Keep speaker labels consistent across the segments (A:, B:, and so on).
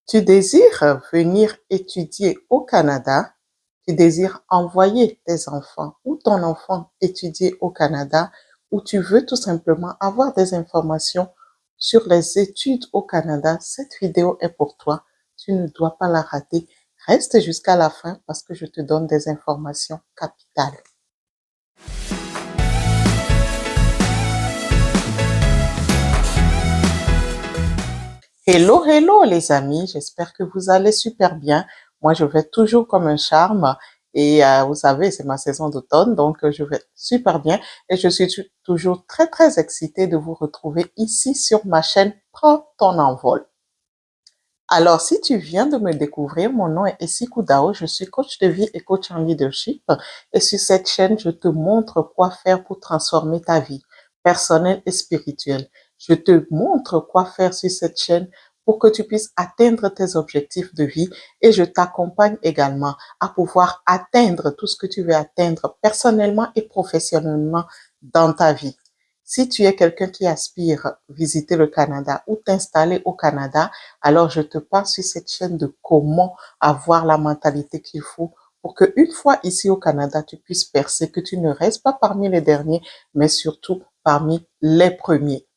A: Tu désires venir étudier au Canada, tu désires envoyer tes enfants ou ton enfant étudier au Canada, ou tu veux tout simplement avoir des informations sur les études au Canada, cette vidéo est pour toi. Tu ne dois pas la rater. Reste jusqu'à la fin parce que je te donne des informations capitales. Hello, hello les amis, j'espère que vous allez super bien. Moi, je vais toujours comme un charme et vous savez, c'est ma saison d'automne, donc je vais super bien et je suis toujours très, très excitée de vous retrouver ici sur ma chaîne Prends ton envol. Alors, si tu viens de me découvrir, mon nom est Essie Koudao, je suis coach de vie et coach en leadership et sur cette chaîne, je te montre quoi faire pour transformer ta vie personnelle et spirituelle. Je te montre quoi faire sur cette chaîne pour que tu puisses atteindre tes objectifs de vie et je t'accompagne également à pouvoir atteindre tout ce que tu veux atteindre personnellement et professionnellement dans ta vie. Si tu es quelqu'un qui aspire à visiter le Canada ou t'installer au Canada, alors je te parle sur cette chaîne de comment avoir la mentalité qu'il faut pour que une fois ici au Canada, tu puisses percer, que tu ne restes pas parmi les derniers, mais surtout parmi les premiers.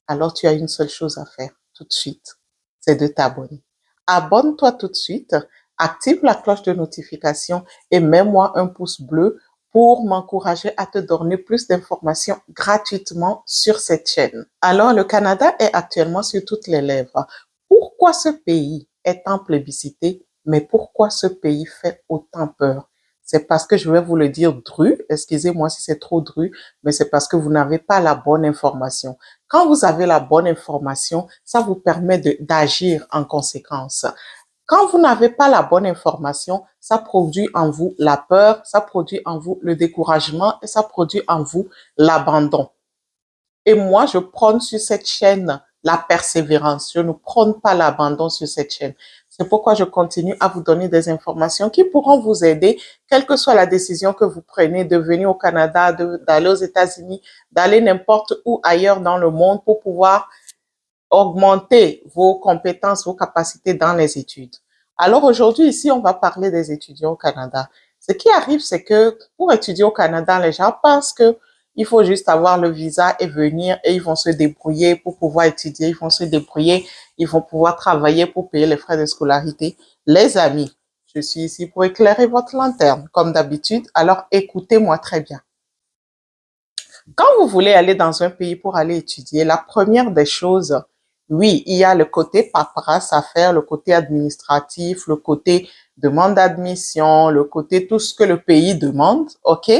A: Alors tu as une seule chose à faire tout de suite, c'est de t'abonner. Abonne-toi tout de suite, active la cloche de notification et mets-moi un pouce bleu pour m'encourager à te donner plus d'informations gratuitement sur cette chaîne. Alors, le Canada est actuellement sur toutes les lèvres. Pourquoi ce pays est tant plébiscité, mais pourquoi ce pays fait autant peur? C'est parce que je vais vous le dire dru, excusez-moi si c'est trop dru, mais c'est parce que vous n'avez pas la bonne information. Quand vous avez la bonne information, ça vous permet d'agir en conséquence. Quand vous n'avez pas la bonne information, ça produit en vous la peur, ça produit en vous le découragement et ça produit en vous l'abandon. Et moi, je prône sur cette chaîne la persévérance. Je ne prône pas l'abandon sur cette chaîne. C'est pourquoi je continue à vous donner des informations qui pourront vous aider, quelle que soit la décision que vous prenez de venir au Canada, d'aller aux États-Unis, d'aller n'importe où ailleurs dans le monde pour pouvoir augmenter vos compétences, vos capacités dans les études. Alors aujourd'hui, ici, on va parler des étudiants au Canada. Ce qui arrive, c'est que pour étudier au Canada, les gens pensent que il faut juste avoir le visa et venir et ils vont se débrouiller pour pouvoir étudier, ils vont se débrouiller, ils vont pouvoir travailler pour payer les frais de scolarité. Les amis, je suis ici pour éclairer votre lanterne, comme d'habitude, alors écoutez-moi très bien. Quand vous voulez aller dans un pays pour aller étudier, la première des choses, oui, il y a le côté paperasse à faire, le côté administratif, le côté demande d'admission, le côté tout ce que le pays demande, OK,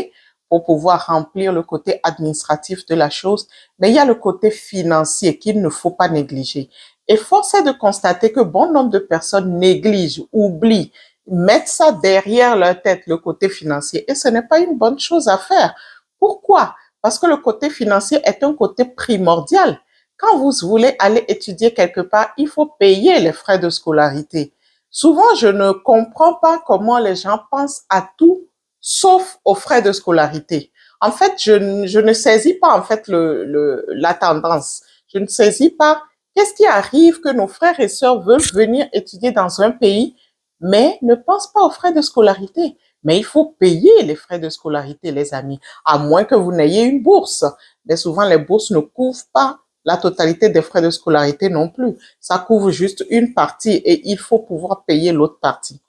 A: pour pouvoir remplir le côté administratif de la chose. Mais il y a le côté financier qu'il ne faut pas négliger. Et force est de constater que bon nombre de personnes négligent, oublient, mettent ça derrière leur tête, le côté financier. Et ce n'est pas une bonne chose à faire. Pourquoi? Parce que le côté financier est un côté primordial. Quand vous voulez aller étudier quelque part, il faut payer les frais de scolarité. Souvent, je ne comprends pas comment les gens pensent à tout sauf aux frais de scolarité. En fait, je ne saisis pas en fait la tendance. Je ne saisis pas qu'est-ce qui arrive que nos frères et sœurs veulent venir étudier dans un pays, mais ne pensent pas aux frais de scolarité. Mais il faut payer les frais de scolarité, les amis, à moins que vous n'ayez une bourse. Mais souvent, les bourses ne couvrent pas la totalité des frais de scolarité non plus. Ça couvre juste une partie et il faut pouvoir payer l'autre partie.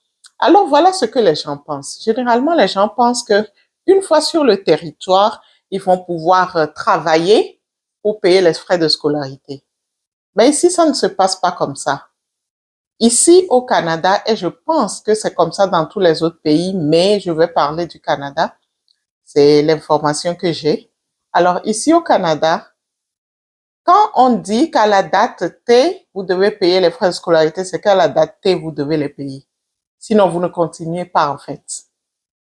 A: Alors, voilà ce que les gens pensent. Généralement, les gens pensent que une fois sur le territoire, ils vont pouvoir travailler pour payer les frais de scolarité. Mais ici, ça ne se passe pas comme ça. Ici au Canada, et je pense que c'est comme ça dans tous les autres pays, mais je vais parler du Canada, c'est l'information que j'ai. Alors ici au Canada, quand on dit qu'à la date T, vous devez payer les frais de scolarité, c'est qu'à la date T, vous devez les payer. Sinon, vous ne continuez pas en fait.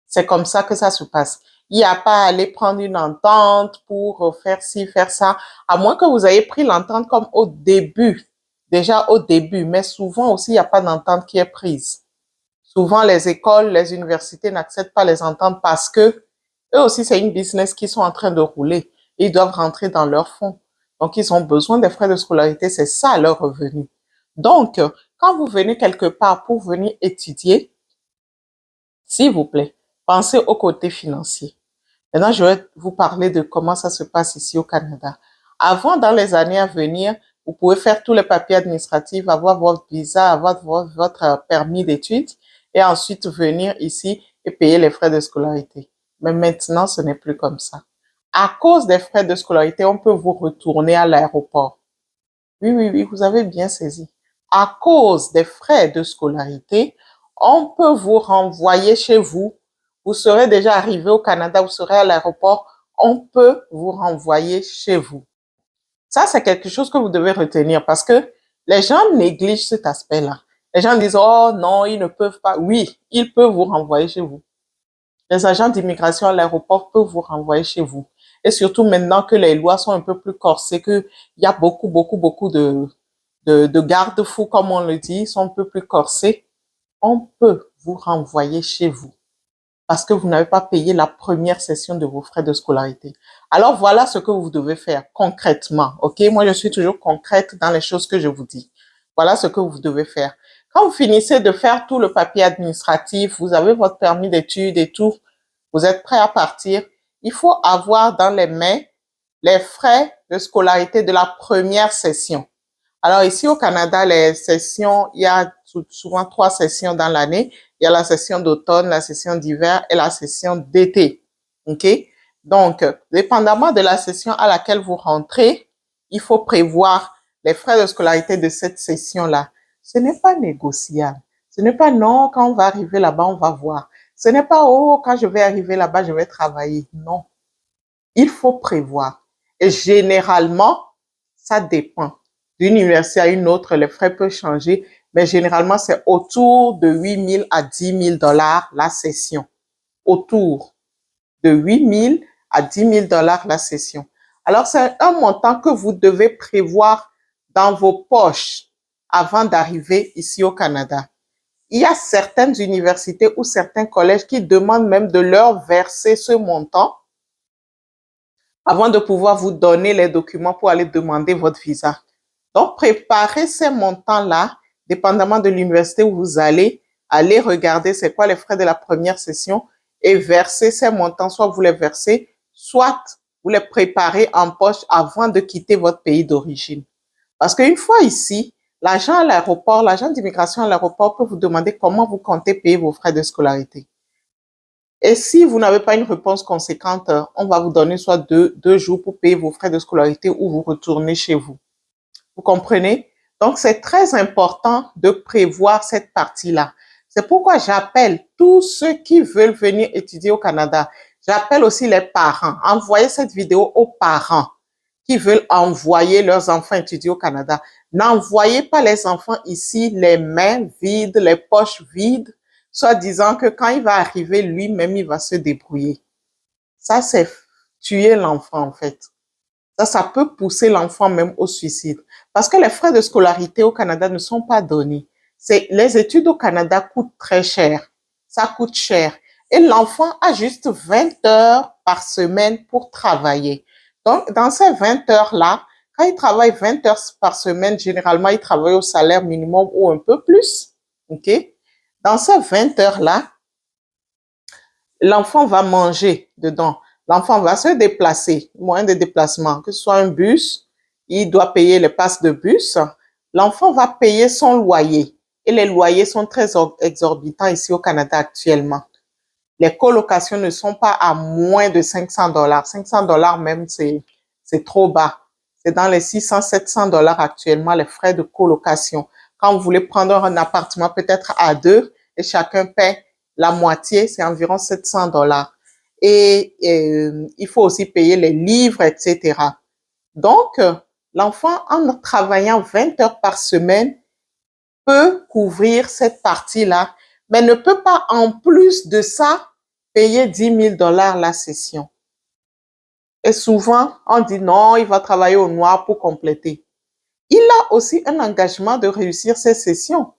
A: C'est comme ça que ça se passe. Il n'y a pas à aller prendre une entente pour faire ci, faire ça, à moins que vous ayez pris l'entente comme au début, déjà au début, mais souvent aussi, il n'y a pas d'entente qui est prise. Souvent, les écoles, les universités n'acceptent pas les ententes parce que eux aussi, c'est une business qui sont en train de rouler. Ils doivent rentrer dans leurs fonds. Donc, ils ont besoin des frais de scolarité. C'est ça leur revenu. Donc, quand vous venez quelque part pour venir étudier, s'il vous plaît, pensez au côté financier. Maintenant, je vais vous parler de comment ça se passe ici au Canada. Avant, dans les années à venir, vous pouvez faire tous les papiers administratifs, avoir votre visa, avoir votre permis d'études et ensuite venir ici et payer les frais de scolarité. Mais maintenant, ce n'est plus comme ça. À cause des frais de scolarité, on peut vous retourner à l'aéroport. Oui, oui, oui, vous avez bien saisi. À cause des frais de scolarité, on peut vous renvoyer chez vous. Vous serez déjà arrivé au Canada, vous serez à l'aéroport, on peut vous renvoyer chez vous. Ça, c'est quelque chose que vous devez retenir parce que les gens négligent cet aspect-là. Les gens disent, oh non, ils ne peuvent pas. Oui, ils peuvent vous renvoyer chez vous. Les agents d'immigration à l'aéroport peuvent vous renvoyer chez vous. Et surtout maintenant que les lois sont un peu plus corsées, qu'il y a beaucoup de garde-fous, comme on le dit, sont un peu plus corsés, on peut vous renvoyer chez vous parce que vous n'avez pas payé la première session de vos frais de scolarité. Alors voilà ce que vous devez faire concrètement. Ok, moi je suis toujours concrète dans les choses que je vous dis. Voilà ce que vous devez faire. Quand vous finissez de faire tout le papier administratif, vous avez votre permis d'études et tout, vous êtes prêt à partir, il faut avoir dans les mains les frais de scolarité de la première session. Alors ici au Canada, les sessions, il y a souvent 3 sessions dans l'année. Il y a la session d'automne, la session d'hiver et la session d'été. OK? Donc, dépendamment de la session à laquelle vous rentrez, il faut prévoir les frais de scolarité de cette session-là. Ce n'est pas négociable. Ce n'est pas non, quand on va arriver là-bas, on va voir. Ce n'est pas oh, quand je vais arriver là-bas, je vais travailler. Non. Il faut prévoir. Et généralement, ça dépend. D'une université à une autre, les frais peuvent changer, mais généralement, c'est autour de 8 000 à 10 000 dollars la session. Autour de 8 000 à 10 000 dollars la session. Alors, c'est un montant que vous devez prévoir dans vos poches avant d'arriver ici au Canada. Il y a certaines universités ou certains collèges qui demandent même de leur verser ce montant avant de pouvoir vous donner les documents pour aller demander votre visa. Donc, préparez ces montants-là, dépendamment de l'université où vous allez regarder c'est quoi les frais de la première session et verser ces montants. Soit vous les versez, soit vous les préparez en poche avant de quitter votre pays d'origine. Parce qu'une fois ici, l'agent d'immigration à l'aéroport peut vous demander comment vous comptez payer vos frais de scolarité. Et si vous n'avez pas une réponse conséquente, on va vous donner soit deux jours pour payer vos frais de scolarité ou vous retournez chez vous. Vous comprenez? Donc, c'est très important de prévoir cette partie-là. C'est pourquoi j'appelle tous ceux qui veulent venir étudier au Canada. J'appelle aussi les parents. Envoyez cette vidéo aux parents qui veulent envoyer leurs enfants étudier au Canada. N'envoyez pas les enfants ici les mains vides, les poches vides, soit disant que quand il va arriver, lui-même, il va se débrouiller. Ça, c'est tuer l'enfant, en fait. Ça peut pousser l'enfant même au suicide. Parce que les frais de scolarité au Canada ne sont pas donnés. Les études au Canada coûtent très cher. Ça coûte cher. Et l'enfant a juste 20 heures par semaine pour travailler. Donc, dans ces 20 heures-là, quand il travaille 20 heures par semaine, généralement, il travaille au salaire minimum ou un peu plus. OK? Dans ces 20 heures-là, l'enfant va manger dedans. L'enfant va se déplacer, moyen de déplacement, que ce soit un bus, il doit payer les passes de bus. L'enfant va payer son loyer. Et les loyers sont très exorbitants ici au Canada actuellement. Les colocations ne sont pas à moins de 500 dollars. 500 dollars même, c'est trop bas. C'est dans les 600, 700 dollars actuellement, les frais de colocation. Quand vous voulez prendre un appartement peut-être à deux et chacun paie la moitié, c'est environ 700 dollars. Et il faut aussi payer les livres, etc. Donc, l'enfant, en travaillant 20 heures par semaine, peut couvrir cette partie-là, mais ne peut pas, en plus de ça, payer 10 000 dollars la session. Et souvent, on dit non, il va travailler au noir pour compléter. Il a aussi un engagement de réussir ses sessions.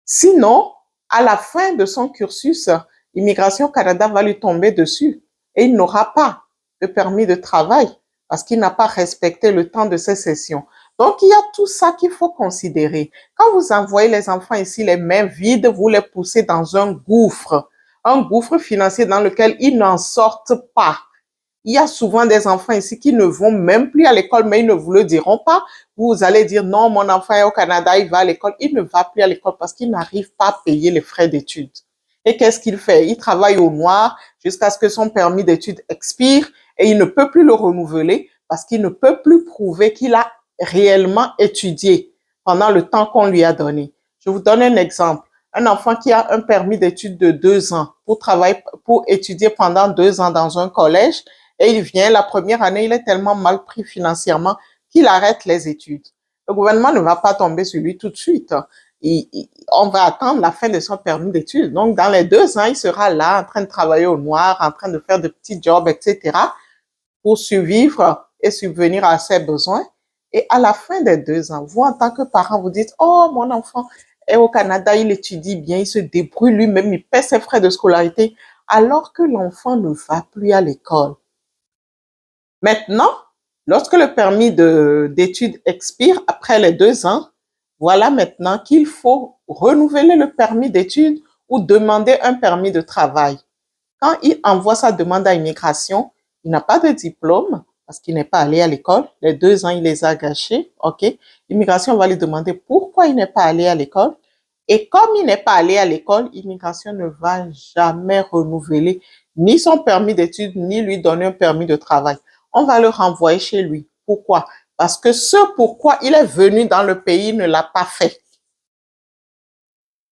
A: Sinon, à la fin de son cursus, Immigration Canada va lui tomber dessus et il n'aura pas de permis de travail parce qu'il n'a pas respecté le temps de ses sessions. Donc, il y a tout ça qu'il faut considérer. Quand vous envoyez les enfants ici les mains vides, vous les poussez dans un gouffre financier dans lequel ils n'en sortent pas. Il y a souvent des enfants ici qui ne vont même plus à l'école, mais ils ne vous le diront pas. Vous allez dire, non, mon enfant est au Canada, il va à l'école. Il ne va plus à l'école parce qu'il n'arrive pas à payer les frais d'études. Et qu'est-ce qu'il fait? Il travaille au noir jusqu'à ce que son permis d'études expire et il ne peut plus le renouveler parce qu'il ne peut plus prouver qu'il a réellement étudié pendant le temps qu'on lui a donné. Je vous donne un exemple. Un enfant qui a un permis d'études de 2 ans pour travailler, pour étudier pendant 2 ans dans un collège, et il vient la première année, il est tellement mal pris financièrement qu'il arrête les études. Le gouvernement ne va pas tomber sur lui tout de suite. On va attendre la fin de son permis d'études. Donc, dans les 2 ans, il sera là en train de travailler au noir, en train de faire de petits jobs, etc., pour survivre et subvenir à ses besoins. Et à la fin des 2 ans, vous, en tant que parent, vous dites, oh, mon enfant est au Canada, il étudie bien, il se débrouille lui-même, il paie ses frais de scolarité, alors que l'enfant ne va plus à l'école. Maintenant, lorsque le permis d'études expire après les 2 ans, voilà maintenant qu'il faut renouveler le permis d'études ou demander un permis de travail. Quand il envoie sa demande à immigration, il n'a pas de diplôme parce qu'il n'est pas allé à l'école. Les 2 ans, il les a gâchés. OK? L'immigration va lui demander pourquoi il n'est pas allé à l'école. Et comme il n'est pas allé à l'école, l'immigration ne va jamais renouveler ni son permis d'études, ni lui donner un permis de travail. On va le renvoyer chez lui. Pourquoi? Parce que ce pourquoi il est venu dans le pays ne l'a pas fait.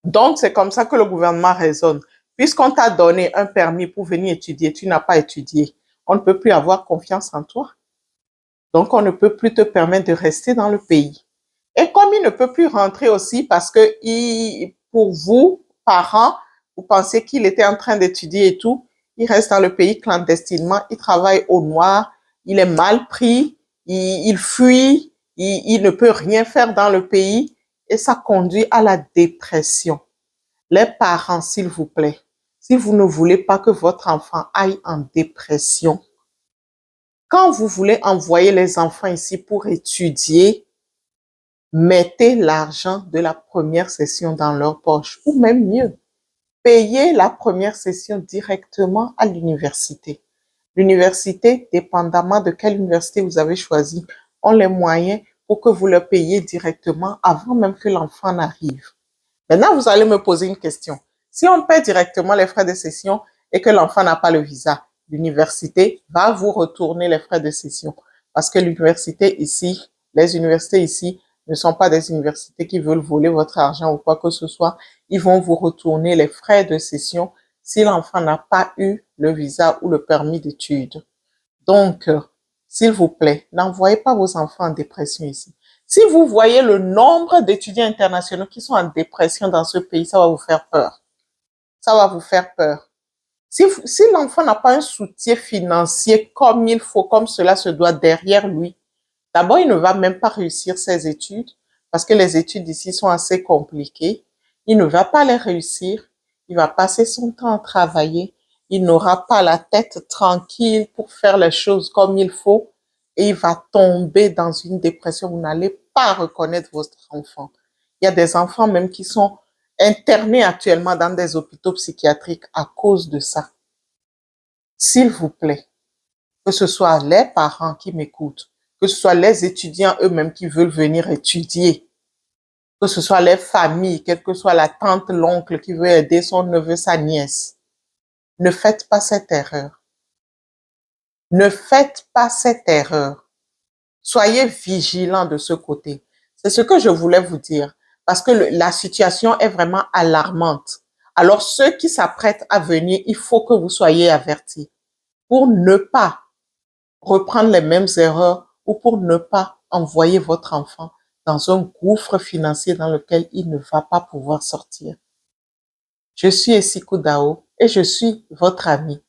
A: Donc, c'est comme ça que le gouvernement raisonne. Puisqu'on t'a donné un permis pour venir étudier, tu n'as pas étudié. On ne peut plus avoir confiance en toi. Donc, on ne peut plus te permettre de rester dans le pays. Et comme il ne peut plus rentrer aussi parce que pour vous, parents, vous pensez qu'il était en train d'étudier et tout, il reste dans le pays clandestinement, il travaille au noir, il est mal pris, il fuit, il ne peut rien faire dans le pays et ça conduit à la dépression. Les parents, s'il vous plaît, si vous ne voulez pas que votre enfant aille en dépression, quand vous voulez envoyer les enfants ici pour étudier, mettez l'argent de la première session dans leur poche, ou même mieux, payez la première session directement à l'université. L'université, dépendamment de quelle université vous avez choisi, ont les moyens pour que vous le payiez directement avant même que l'enfant n'arrive. Maintenant, vous allez me poser une question. Si on paie directement les frais de session et que l'enfant n'a pas le visa, l'université va vous retourner les frais de session. Parce que l'université ici, les universités ici ne sont pas des universités qui veulent voler votre argent ou quoi que ce soit. Ils vont vous retourner les frais de session si l'enfant n'a pas eu le visa ou le permis d'études. Donc, s'il vous plaît, n'envoyez pas vos enfants en dépression ici. Si vous voyez le nombre d'étudiants internationaux qui sont en dépression dans ce pays, ça va vous faire peur. Ça va vous faire peur. Si l'enfant n'a pas un soutien financier comme il faut, comme cela se doit derrière lui, d'abord, il ne va même pas réussir ses études parce que les études ici sont assez compliquées. Il ne va pas les réussir. Il va passer son temps à travailler. Il n'aura pas la tête tranquille pour faire les choses comme il faut et il va tomber dans une dépression. Vous n'allez pas reconnaître votre enfant. Il y a des enfants même qui sont internés actuellement dans des hôpitaux psychiatriques à cause de ça. S'il vous plaît, que ce soit les parents qui m'écoutent, que ce soit les étudiants eux-mêmes qui veulent venir étudier, que ce soit les familles, quelle que soit la tante, l'oncle qui veut aider son neveu, sa nièce. Ne faites pas cette erreur. Ne faites pas cette erreur. Soyez vigilants de ce côté. C'est ce que je voulais vous dire parce que la situation est vraiment alarmante. Alors, ceux qui s'apprêtent à venir, il faut que vous soyez avertis pour ne pas reprendre les mêmes erreurs ou pour ne pas envoyer votre enfant dans un gouffre financier dans lequel il ne va pas pouvoir sortir. Je suis Esikou Dao et je suis votre amie.